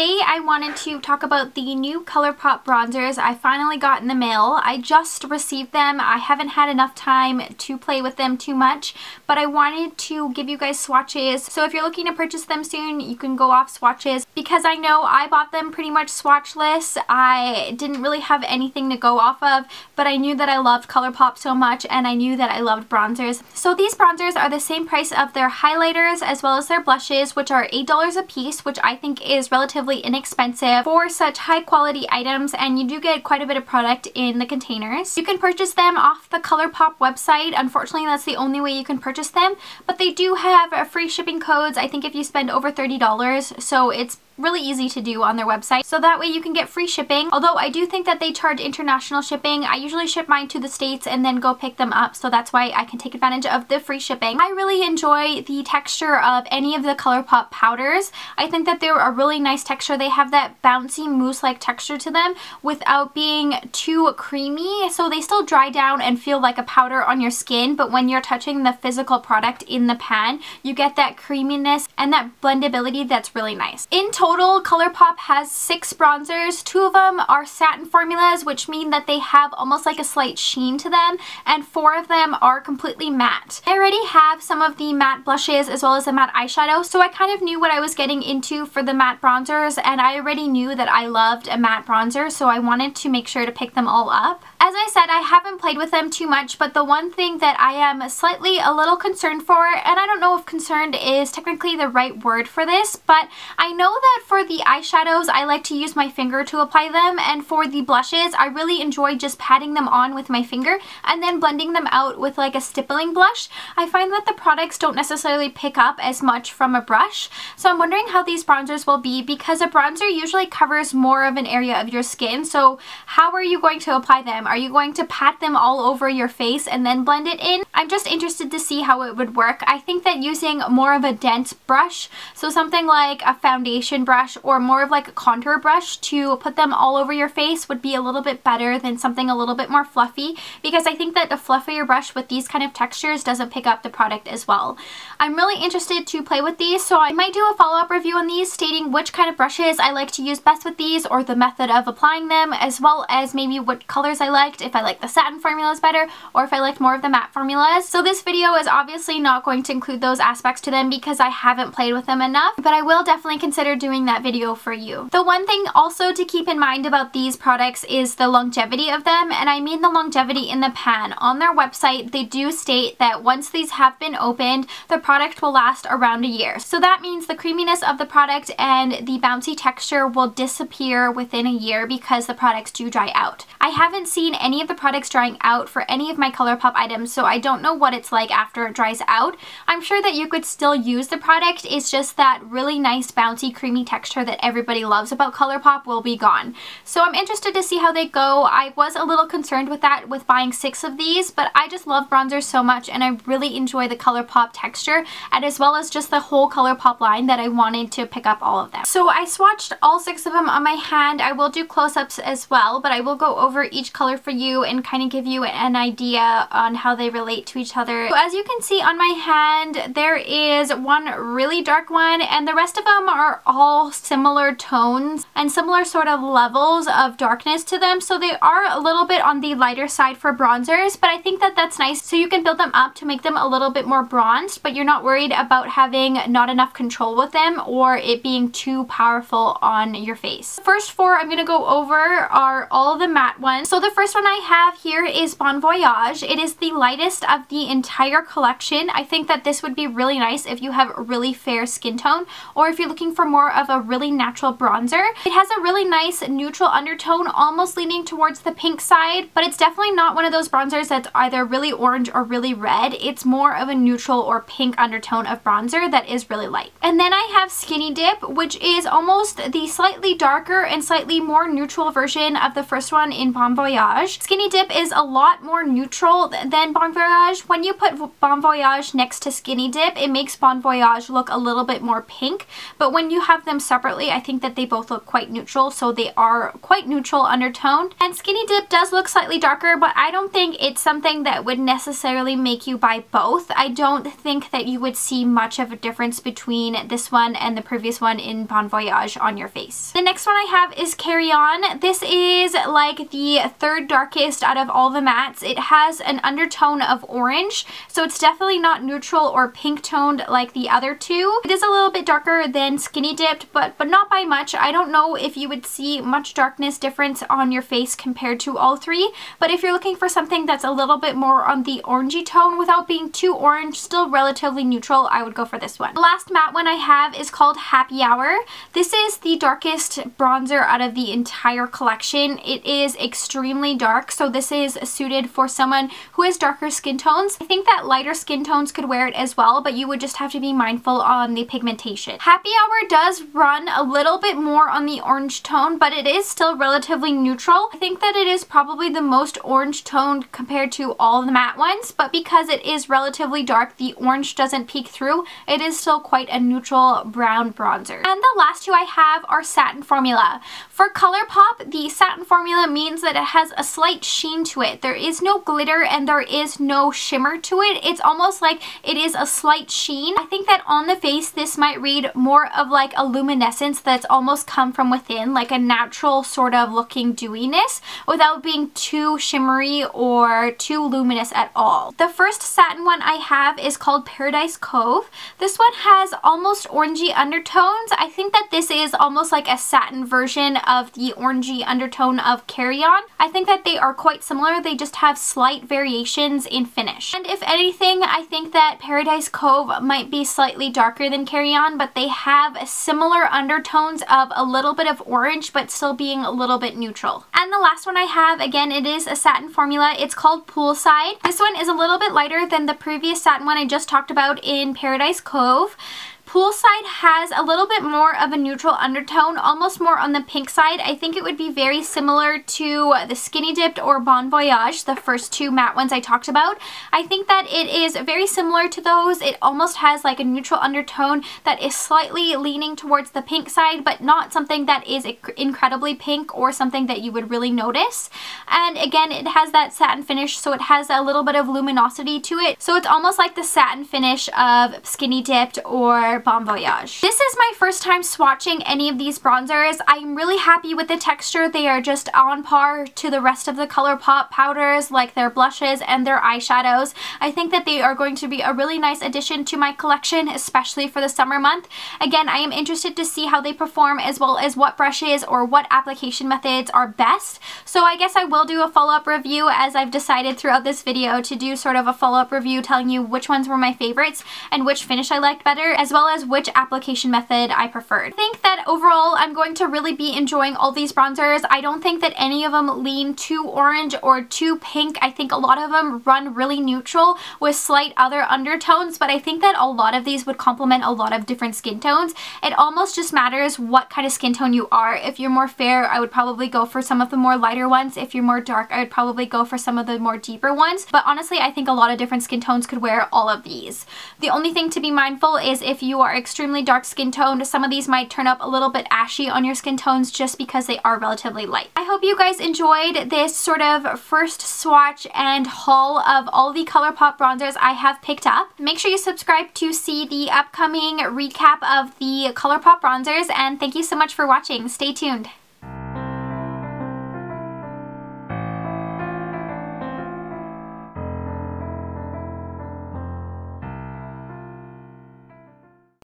today I wanted to talk about the new Colourpop bronzers I finally got in the mail. I just received them. I haven't had enough time to play with them too much, but I wanted to give you guys swatches. So if you're looking to purchase them soon, you can go off swatches, because I know I bought them pretty much swatchless. I didn't really have anything to go off of, but I knew that I loved Colourpop so much and I knew that I loved bronzers. So these bronzers are the same price of their highlighters as well as their blushes, which are $8 a piece, which I think is relatively inexpensive for such high quality items, and you do get quite a bit of product in the containers. You can purchase them off the Colourpop website. Unfortunately, that's the only way you can purchase them, but they do have free shipping codes, I think if you spend over $30, so it's really easy to do on their website, so that way you can get free shipping. Although I do think that they charge international shipping. I usually ship mine to the States and then go pick them up, so that's why I can take advantage of the free shipping. I really enjoy the texture of any of the Colourpop powders. I think that they're a really nice texture. They have that bouncy mousse-like texture to them without being too creamy, so they still dry down and feel like a powder on your skin, but when you're touching the physical product in the pan, you get that creaminess and that blendability that's really nice. In total, Colourpop has 6 bronzers. 2 of them are satin formulas, which mean that they have almost like a slight sheen to them, and 4 of them are completely matte. I already have some of the matte blushes as well as the matte eyeshadow, so I kind of knew what I was getting into for the matte bronzers, and I already knew that I loved a matte bronzer, so I wanted to make sure to pick them all up. As I said, I haven't played with them too much, but the one thing that I am slightly a little concerned for, and I don't know if concerned is technically the right word for this, but I know that for the eyeshadows, I like to use my finger to apply them, and for the blushes, I really enjoy just patting them on with my finger and then blending them out with like a stippling blush. I find that the products don't necessarily pick up as much from a brush, so I'm wondering how these bronzers will be, because a bronzer usually covers more of an area of your skin, so how are you going to apply them? Are you going to pat them all over your face and then blend it in? I'm just interested to see how it would work. I think that using more of a dense brush, so something like a foundation brush or more of like a contour brush to put them all over your face would be a little bit better than something a little bit more fluffy, because I think that the fluffier brush with these kind of textures doesn't pick up the product as well. I'm really interested to play with these, so I might do a follow-up review on these stating which kind of brushes I like to use best with these, or the method of applying them, as well as maybe what colors I liked, if I like the satin formulas better or if I liked more of the matte formulas. So this video is obviously not going to include those aspects to them because I haven't played with them enough, but I will definitely consider doing that video for you. The one thing also to keep in mind about these products is the longevity of them, and I mean the longevity in the pan. On their website, they do state that once these have been opened, the product will last around a year. So that means the creaminess of the product and the bouncy texture will disappear within a year because the products do dry out. I haven't seen any of the products drying out for any of my Colourpop items, so I don't know what it's like after it dries out. I'm sure that you could still use the product, it's just that really nice bouncy creamy texture that everybody loves about Colourpop will be gone. So I'm interested to see how they go. I was a little concerned with that with buying 6 of these, but I just love bronzers so much and I really enjoy the Colourpop texture, and as well as just the whole Colourpop line, that I wanted to pick up all of them. So I swatched all 6 of them on my hand. I will do close-ups as well, but I will go over each color for you and kind of give you an idea on how they relate to each other. So as you can see on my hand, there is one really dark one, and the rest of them are all similar tones and similar sort of levels of darkness to them, so they are a little bit on the lighter side for bronzers, but I think that that's nice, so you can build them up to make them a little bit more bronzed, but you're not worried about having not enough control with them or it being too powerful on your face. The first 4 I'm going to go over are all the matte ones. So the first one I have here is Voyage. It is the lightest of the entire collection. I think that this would be really nice if you have a really fair skin tone, or if you're looking for more of a really natural bronzer. It has a really nice neutral undertone, almost leaning towards the pink side, but it's definitely not one of those bronzers that's either really orange or really red. It's more of a neutral or pink undertone of bronzer that is really light. And then I have Skinny Dip, which is almost the slightly darker and slightly more neutral version of the first one in Voyage. Skinny Dip is a lot more neutral than Voyage. Voyage. When you put Bon Voyage next to Skinny Dip, it makes Bon Voyage look a little bit more pink, but when you have them separately, I think that they both look quite neutral, so they are quite neutral undertoned. And Skinny Dip does look slightly darker, but I don't think it's something that would necessarily make you buy both. I don't think that you would see much of a difference between this one and the previous one in Bon Voyage on your face. The next one I have is Carry On. This is like the third darkest out of all the mattes. It has an undertone of orange, so it's definitely not neutral or pink toned like the other two. It is a little bit darker than Skinny Dipped, but not by much. I don't know if you would see much darkness difference on your face compared to all three, but if you're looking for something that's a little bit more on the orangey tone without being too orange, still relatively neutral, I would go for this one. The last matte one I have is called Happy Hour. This is the darkest bronzer out of the entire collection. It is extremely dark, so this is suited for someone who has darker skin tones. I think that lighter skin tones could wear it as well, but you would just have to be mindful on the pigmentation. Happy Hour does run a little bit more on the orange tone, but it is still relatively neutral. I think that it is probably the most orange toned compared to all the matte ones, but because it is relatively dark, the orange doesn't peek through. It is still quite a neutral brown bronzer. And the last two I have are Satin Formula. For Colourpop, the Satin Formula means that it has a slight sheen to it. There is no glitter and there is no shimmer to it. It's almost like it is a slight sheen. I think that on the face this might read more of like a luminescence that's almost come from within, like a natural sort of looking dewiness without being too shimmery or too luminous at all. The first satin one I have is called Paradise Cove. This one has almost orangey undertones. I think that this is almost like a satin version of the orangey undertone of Carry On. I think that they are quite similar. They just have slight variations in finish. And if anything, I think that Paradise Cove might be slightly darker than Carry On, but they have similar undertones of a little bit of orange, but still being a little bit neutral. And the last one I have, again, it is a satin formula. It's called Poolside. This one is a little bit lighter than the previous satin one I just talked about in Paradise Cove. Poolside has a little bit more of a neutral undertone, almost more on the pink side. I think it would be very similar to the Skinny Dipped or Bon Voyage, the first two matte ones I talked about. I think that it is very similar to those. It almost has like a neutral undertone that is slightly leaning towards the pink side, but not something that is incredibly pink or something that you would really notice. And again, it has that satin finish, so it has a little bit of luminosity to it. So it's almost like the satin finish of Skinny Dipped or Bon Voyage. This is my first time swatching any of these bronzers. I'm really happy with the texture. They are just on par to the rest of the Colourpop powders, like their blushes and their eyeshadows. I think that they are going to be a really nice addition to my collection, especially for the summer month. Again, I am interested to see how they perform, as well as what brushes or what application methods are best. So I guess I will do a follow-up review, as I've decided throughout this video to do sort of a follow-up review telling you which ones were my favorites and which finish I liked better, as well as which application method I preferred. I think that overall I'm going to really be enjoying all these bronzers. I don't think that any of them lean too orange or too pink. I think a lot of them run really neutral with slight other undertones, but I think that a lot of these would complement a lot of different skin tones. It almost just matters what kind of skin tone you are. If you're more fair, I would probably go for some of the more lighter ones. If you're more dark, I would probably go for some of the more deeper ones. But honestly, I think a lot of different skin tones could wear all of these. The only thing to be mindful is if you are extremely dark skin toned, some of these might turn up a little bit ashy on your skin tones just because they are relatively light. I hope you guys enjoyed this sort of first swatch and haul of all the Colourpop bronzers I have picked up. Make sure you subscribe to see the upcoming recap of the Colourpop bronzers, and thank you so much for watching. Stay tuned.